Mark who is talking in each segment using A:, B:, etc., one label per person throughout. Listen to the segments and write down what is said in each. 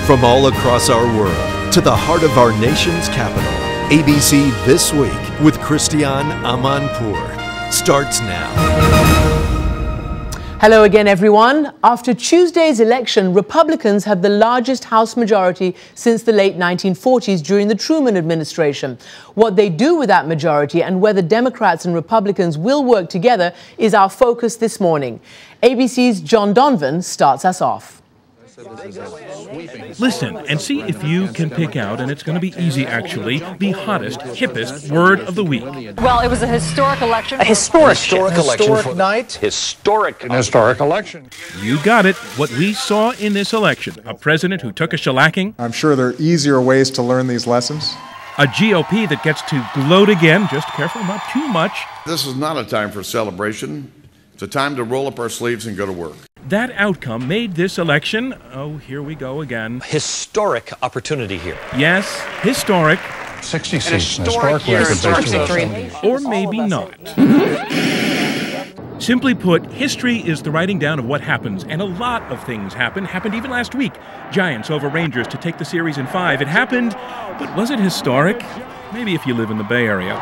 A: From all across our world to the heart of our nation's capital, ABC This Week with Christiane Amanpour starts now.
B: Hello again, everyone. After Tuesday's election, Republicans have the largest House majority since the late 1940s during the Truman administration. What they do with that majority and whether Democrats and Republicans will work together is our focus this morning. ABC's John Donovan starts us off.
C: Listen and see if you can pick out, and it's going to be easy actually, the hottest, hippest word of the week.
D: Well, it was a historic election.
E: A historic
F: night.
E: Historic election.
C: You got it. What we saw in this election, a president who took a shellacking.
F: I'm sure there are easier ways to learn these lessons.
C: A GOP that gets to gloat again, just careful not too much.
G: This is not a time for celebration. It's a time to roll up our sleeves and go to work.
C: That outcome made this election, oh, here we go again.
E: Historic opportunity here.
C: Yes, historic.
H: 60 seats. Historic victory.
C: Or maybe not. Simply put, history is the writing down of what happens, and a lot of things happened even last week. Giants over Rangers to take the series in 5. It happened, but was it historic? Maybe if you live in the Bay Area.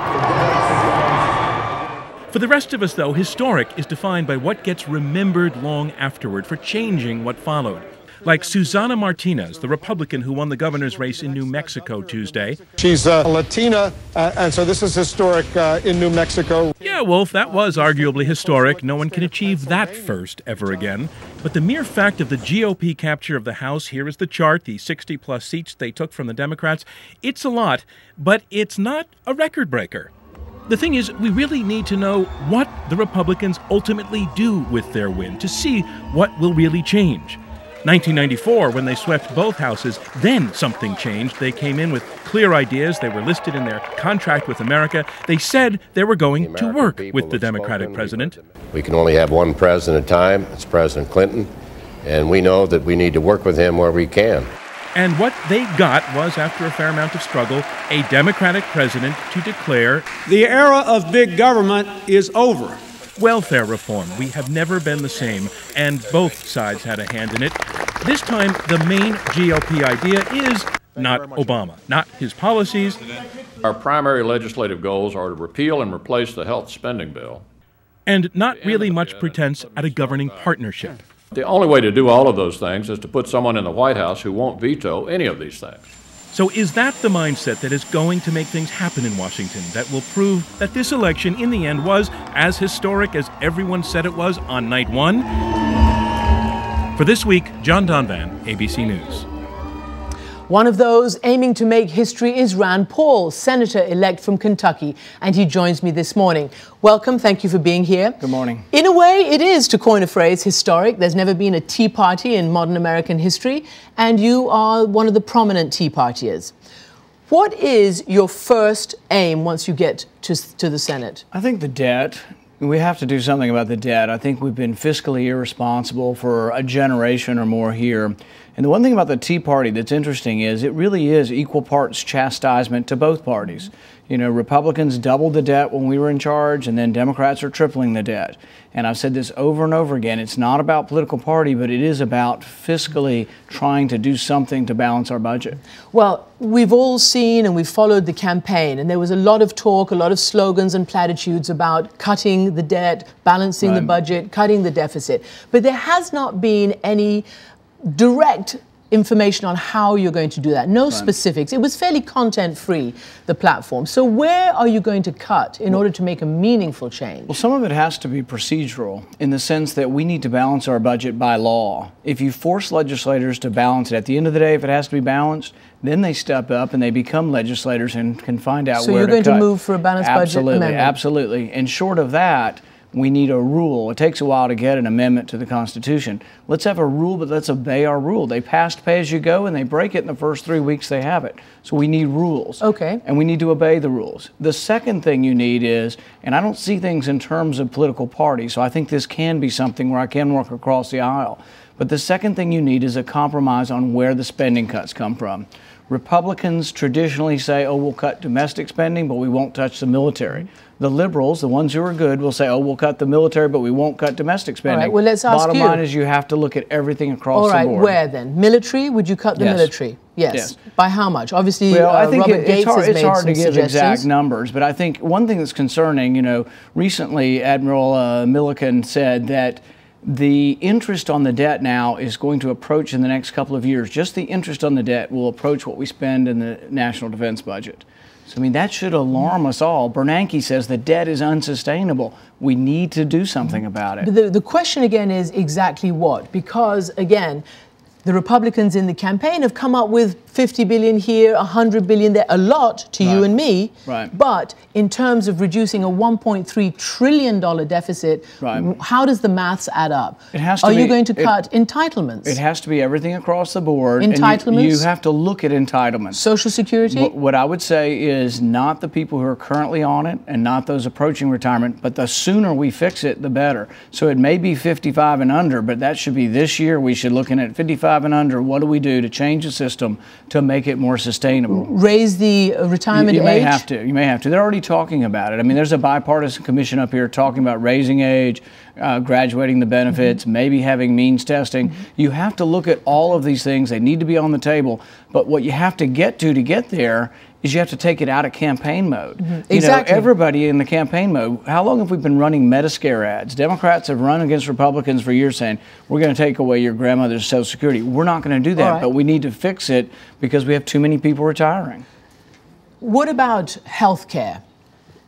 C: For the rest of us, though, historic is defined by what gets remembered long afterward for changing what followed. Like Susana Martinez, the Republican who won the governor's race in New Mexico Tuesday.
I: She's a Latina, and so this is historic in New Mexico.
C: Yeah, Wolf, that was arguably historic. No one can achieve that first ever again. But the mere fact of the GOP capture of the House, here is the chart, the 60-plus seats they took from the Democrats, it's a lot, but it's not a record breaker. The thing is, we really need to know what the Republicans ultimately do with their win to see what will really change. 1994, when they swept both houses, then something changed. They came in with clear ideas. They were listed in their contract with America. They said they were going to work with the Democratic president.
J: We can only have one president at a time. It's President Clinton. And we know that we need to work with him where we can.
C: And what they got was, after a fair amount of struggle, a Democratic president to declare,
K: "The era of big government is over."
C: Welfare reform. We have never been the same, and both sides had a hand in it. This time, the main GOP idea is not Obama, not his policies.
L: Our primary legislative goals are to repeal and replace the health spending bill.
C: And not really much pretense at a governing partnership.
L: The only way to do all of those things is to put someone in the White House who won't veto any of these things.
C: So is that the mindset that is going to make things happen in Washington, that will prove that this election in the end was as historic as everyone said it was on night one? For this week, John Donovan, ABC News.
B: One of those aiming to make history is Rand Paul, Senator-elect from Kentucky, and he joins me this morning. Welcome. Thank you for being here.
K: Good morning.
B: In a way, it is, to coin a phrase, historic. There's never been a Tea Party in modern American history, and you are one of the prominent Tea Partiers. What is your first aim once you get to the Senate?
K: I think the debt. We have to do something about the debt. I think we've been fiscally irresponsible for a generation or more here. And the one thing about the Tea Party that's interesting is it really is equal parts chastisement to both parties. You know, Republicans doubled the debt when we were in charge, and then Democrats are tripling the debt. And I've said this over and over again. It's not about political party, but it is about fiscally trying to do something to balance our budget.
B: Well, we've all seen and we've followed the campaign, and there was a lot of talk, a lot of slogans and platitudes about cutting the debt, balancing the budget, cutting the deficit. But there has not been any direct information on how you're going to do that. No specifics. It was fairly content-free, the platform. So where are you going to cut in order to make a meaningful change?
K: Well, some of it has to be procedural in the sense that we need to balance our budget by law. If you force legislators to balance it, at the end of the day, if it has to be balanced, then they step up and they become legislators and can find out where to cut.
B: So you're going to move for a balanced budget amendment?
K: Absolutely. And short of that, we need a rule. It takes a while to get an amendment to the Constitution. Let's have a rule, but let's obey our rule. They passed pay-as-you-go, and they break it in the first 3 weeks they have it. So we need rules.
B: Okay.
K: And we need to obey the rules. The second thing you need is, and I don't see things in terms of political parties, so I think this can be something where I can work across the aisle, But the second thing you need is a compromise on where the spending cuts come from. Republicans traditionally say, oh, we'll cut domestic spending, but we won't touch the military. The liberals, the ones who are good, will say, oh, we'll cut the military, but we won't cut domestic spending.
B: All right, well, let's ask
K: Bottom line is you have to look at everything across the board.
B: All right, where then? Military? Would you cut the military? Yes. By how much? Obviously,
K: well, I think
B: Robert Gates has made
K: it's hard to give
B: suggestions.
K: exact numbers, but I think one thing that's concerning, you know, recently Admiral Milliken said that the interest on the debt now is going to approach in the next couple of years. Just the interest on the debt will approach what we spend in the national defense budget. So, I mean, that should alarm us all. Bernanke says the debt is unsustainable. We need to do something about it.
B: But the question again is exactly what? Because, again, the Republicans in the campaign have come up with 50 billion here, 100 billion there, a lot to you and me.
K: Right.
B: But in terms of reducing a $1.3 trillion deficit, how does the maths add up?
K: It has to
B: Are
K: be,
B: you going to cut entitlements?
K: It has to be everything across the board.
B: Entitlements?
K: And you have to look at entitlements.
B: Social Security?
K: What I would say is not the people who are currently on it and not those approaching retirement, but the sooner we fix it, the better. So it may be 55 and under, but that should be this year. We should look at 55 and under. What do we do to change the system to make it more sustainable?
B: Raise the retirement age?
K: You may have to. You may have to. They're already talking about it. I mean, there's a bipartisan commission up here talking about raising age, graduating the benefits, maybe having means testing. You have to look at all of these things. They need to be on the table. But what you have to get there is you have to take it out of campaign mode. You know, everybody in the campaign mode, how long have we been running Medicare ads? Democrats have run against Republicans for years saying, we're going to take away your grandmother's Social Security. We're not going to do that, but we need to fix it because we have too many people retiring.
B: What about health care?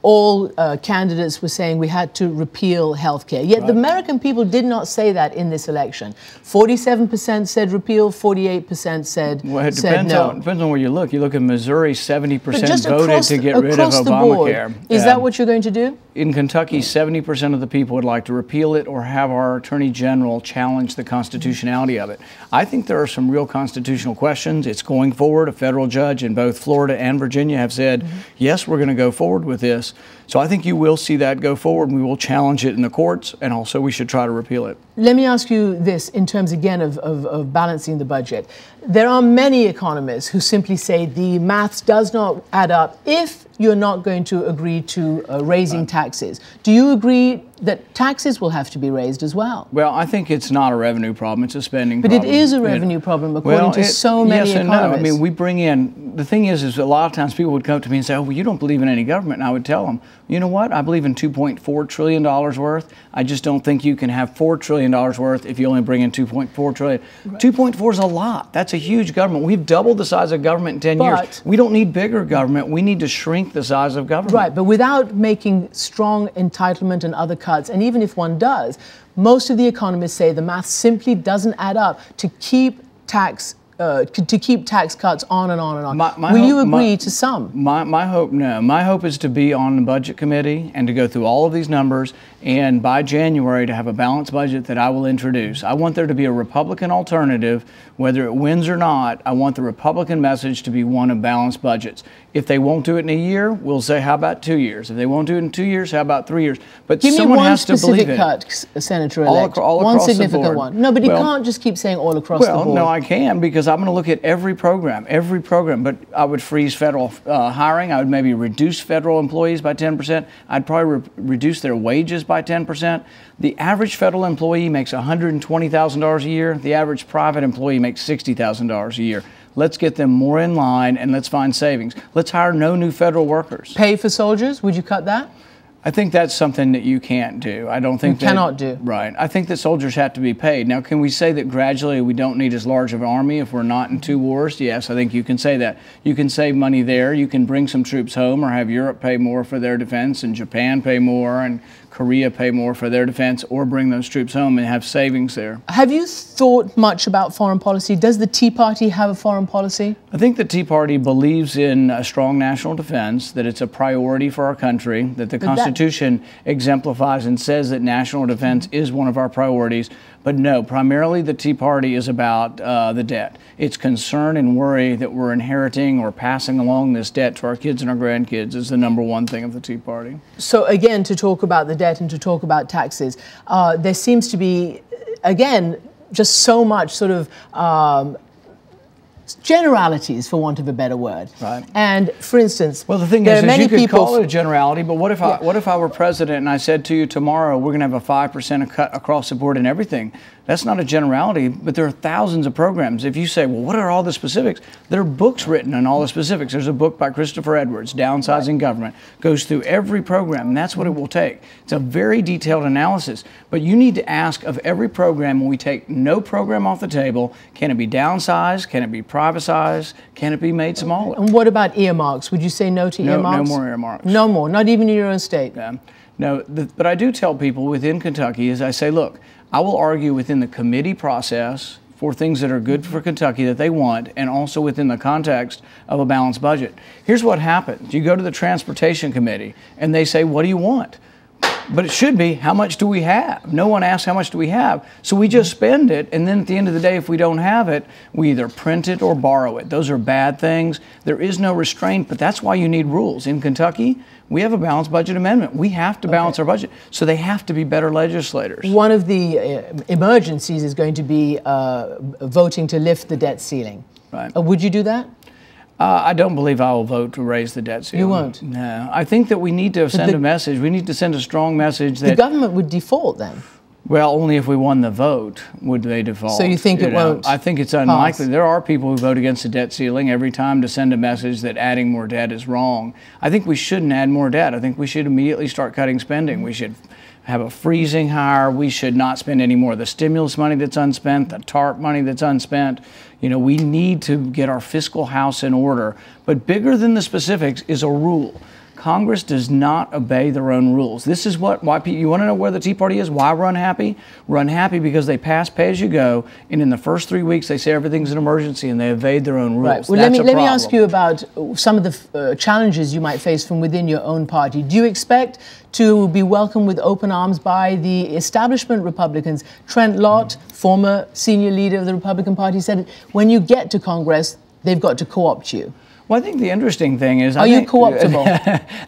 B: All candidates were saying we had to repeal health care. Yet the American people did not say that in this election. 47% said repeal, 48% said no.
K: It depends on where you look. You look at Missouri, 70% voted to get rid of Obamacare.
B: Is that what you're going to do?
K: In Kentucky, 70% of the people would like to repeal it or have our Attorney General challenge the constitutionality of it. I think there are some real constitutional questions. It's going forward. A federal judge in both Florida and Virginia have said, yes, we're going to go forward with this. So I think you will see that go forward, and we will challenge it in the courts, and also we should try to repeal it.
B: Let me ask you this in terms, again, of balancing the budget. There are many economists who simply say the maths does not add up if you're not going to agree to raising taxes. Do you agree that taxes will have to be raised as well?
K: Well, I think it's not a revenue problem, it's a spending problem.
B: But it is a revenue problem, according to so many economists.
K: Yes and no. I mean, we bring in, the thing is a lot of times people would come to me and say, oh, well, you don't believe in any government. And I would tell them, you know what? I believe in $2.4 trillion worth. I just don't think you can have $4 trillion worth if you only bring in $2.4 trillion. 2.4 is a lot. That's a huge government. We've doubled the size of government in 10 years. We don't need bigger government. We need to shrink the size of government.
B: Right, but without making strong entitlement and other cuts, and even if one does, most of the economists say the math simply doesn't add up to keep tax cuts on and on and on. Will you agree to some?
K: My hope, no. My hope is to be on the budget committee and to go through all of these numbers, and by January to have a balanced budget that I will introduce. I want there to be a Republican alternative, whether it wins or not. I want the Republican message to be one of balanced budgets. If they won't do it in a year, we'll say, how about 2 years? If they won't do it in 2 years, how about 3 years? But
B: give me
K: someone
B: one
K: has to believe
B: specific cut, Senator-elect.
K: One
B: significant one. No, but you can't just keep saying all across the board.
K: Well, no, I can, because I'm going to look at every program. But I would freeze federal hiring. I would maybe reduce federal employees by 10%. I'd probably reduce their wages by 10%. The average federal employee makes $120,000 a year. The average private employee makes $60,000 a year. Let's get them more in line and let's find savings. Let's hire no new federal workers.
B: Pay for soldiers, would you cut that?
K: I think that's something that you can't do. I don't think
B: you cannot do.
K: Right. I think that soldiers have to be paid. Now, can we say that gradually we don't need as large of an army if we're not in 2 wars? Yes, I think you can say that. You can save money there. You can bring some troops home or have Europe pay more for their defense and Japan pay more and Korea pay more for their defense, or bring those troops home and have savings there.
B: Have you thought much about foreign policy? Does the Tea Party have a foreign policy?
K: I think the Tea Party believes in a strong national defense, that it's a priority for our country, that the Constitution exemplifies and says that national defense is one of our priorities. But no, primarily the Tea Party is about the debt. It's concern and worry that we're inheriting or passing along this debt to our kids and our grandkids is the #1 thing of the Tea Party.
B: So again, to talk about the debt and to talk about taxes, there seems to be, again, just so much sort of generalities, for want of a better word.
K: Right.
B: And for instance,
K: well, the thing is you could call it a generality, but what if I were president and I said to you tomorrow we're going to have a 5% cut across the board in everything? That's not a generality, but there are thousands of programs. If you say, well, what are all the specifics? There are books written on all the specifics. There's a book by Christopher Edwards, Downsizing Government, goes through every program, and that's what it will take. It's a very detailed analysis, but you need to ask of every program, when we take no program off the table, can it be downsized? Can it be privatized? Can it be made smaller?
B: And what about earmarks? Would you say no to earmarks?
K: No more earmarks.
B: No more, not even in your own state?
K: Yeah. No, but I do tell people within Kentucky is I say, look, I will argue within the committee process for things that are good for Kentucky that they want, and also within the context of a balanced budget. Here's what happens. You go to the Transportation Committee and they say, what do you want? But it should be, how much do we have? No one asks how much do we have. So we just spend it, and then at the end of the day, if we don't have it, we either print it or borrow it. Those are bad things. There is no restraint, but that's why you need rules. In Kentucky, we have a balanced budget amendment. We have to balance our budget, so they have to be better legislators.
B: One of the emergencies is going to be voting to lift the debt ceiling.
K: Right.
B: Would you do that?
K: I don't believe I will vote to raise the debt ceiling.
B: You won't?
K: No. I think that we need to send a message. We need to send a strong message that...
B: The government would default then?
K: Well, only if we won the vote would they default.
B: So you think it won't?
K: I think it's unlikely. There are people who vote against the debt ceiling every time to send a message that adding more debt is wrong. I think we shouldn't add more debt. I think we should immediately start cutting spending. We should have a freezing higher. We should not spend any more of the stimulus money that's unspent, the TARP money that's unspent. You know, we need to get our fiscal house in order. But bigger than the specifics is a rule. Congress does not obey their own rules. This is why you want to know where the Tea Party is? Why we're unhappy? We're unhappy because they pass pay-as-you-go, and in the first 3 weeks they say everything's an emergency and they evade their own rules.
B: Right. Well, let me ask you about some of the challenges you might face from within your own party. Do you expect to be welcomed with open arms by the establishment Republicans? Trent Lott, former senior leader of the Republican Party, said when you get to Congress, they've got to co-opt you.
K: Well, I think the interesting thing is...
B: Are you co-optable?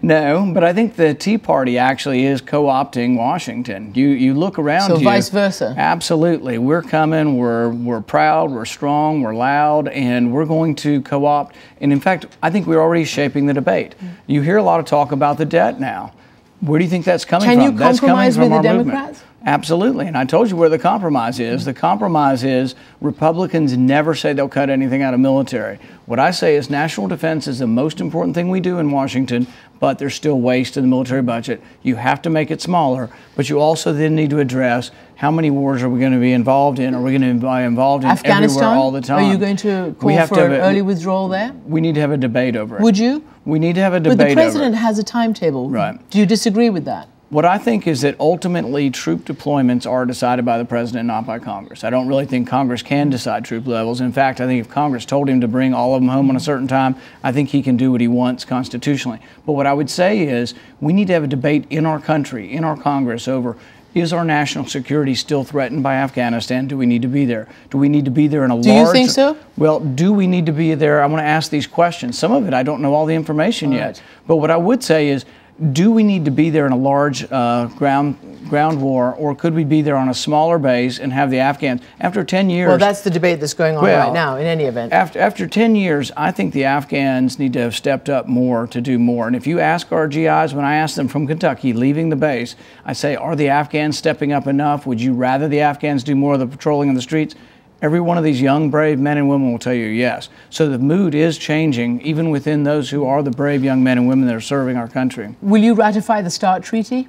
K: No, but I think the Tea Party actually is co-opting Washington. You look around
B: you... So vice versa?
K: Absolutely. We're coming, we're proud, we're strong, we're loud, and we're going to co-opt. And in fact, I think we're already shaping the debate. You hear a lot of talk about the debt now. Where do you think that's coming from?
B: Can you compromise with the Democrats?
K: Absolutely, and I told you where the compromise is. The compromise is Republicans never say they'll cut anything out of military. What I say is national defense is the most important thing we do in Washington, but there's still waste in the military budget. You have to make it smaller, but you also then need to address how many wars are we going to be involved in? Are we going to be involved in
B: Afghanistan?
K: Everywhere all the time?
B: Are you going to call for an early withdrawal there?
K: We need to have a debate over it.
B: Would you?
K: We need to have a debate over it.
B: But the president has a timetable.
K: Right.
B: Do you disagree with that?
K: What I think is that ultimately troop deployments are decided by the president, not by Congress. I don't really think Congress can decide troop levels. In fact, I think if Congress told him to bring all of them home on a certain time, I think he can do what he wants constitutionally. But what I would say is we need to have a debate in our country, in our Congress, over is our national security still threatened by Afghanistan? Do we need to be there? Do we need to be there in a large...
B: Do you think so?
K: Well, do we need to be there? I want to ask these questions. Some of it, I don't know all the information yet. But what I would say is, do we need to be there in a large ground war, or could we be there on a smaller base and have the Afghans, after 10 years...
B: Well, that's the debate that's going on right now, in any event.
K: After 10 years, I think the Afghans need to have stepped up more to do more. And if you ask our GIs, when I ask them from Kentucky, leaving the base, I say, are the Afghans stepping up enough? Would you rather the Afghans do more of the patrolling in the streets? Every one of these young, brave men and women will tell you yes. So the mood is changing, even within those who are the brave young men and women that are serving our country.
B: Will you ratify the START treaty?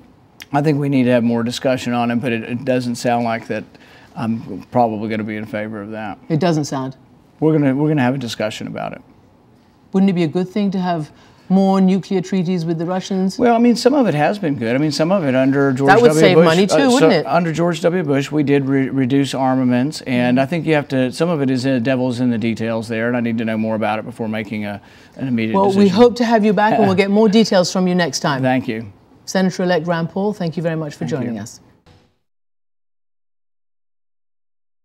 K: I think we need to have more discussion on it, but it doesn't sound like that I'm probably going to be in favor of that.
B: It doesn't sound?
K: We're going to have a discussion about it.
B: Wouldn't it be a good thing to have more nuclear treaties with the Russians?
K: Well, I mean, some of it has been good. I mean, some of it under George W. Bush.
B: That would save money too, wouldn't it?
K: Under George W. Bush, we did reduce armaments, and I think you have to, some of it is devil's in the details there, and I need to know more about it before making an immediate decision.
B: Well, we hope to have you back, and we'll get more details from you next time.
K: Thank you.
B: Senator-elect Rand Paul, thank you very much for joining us.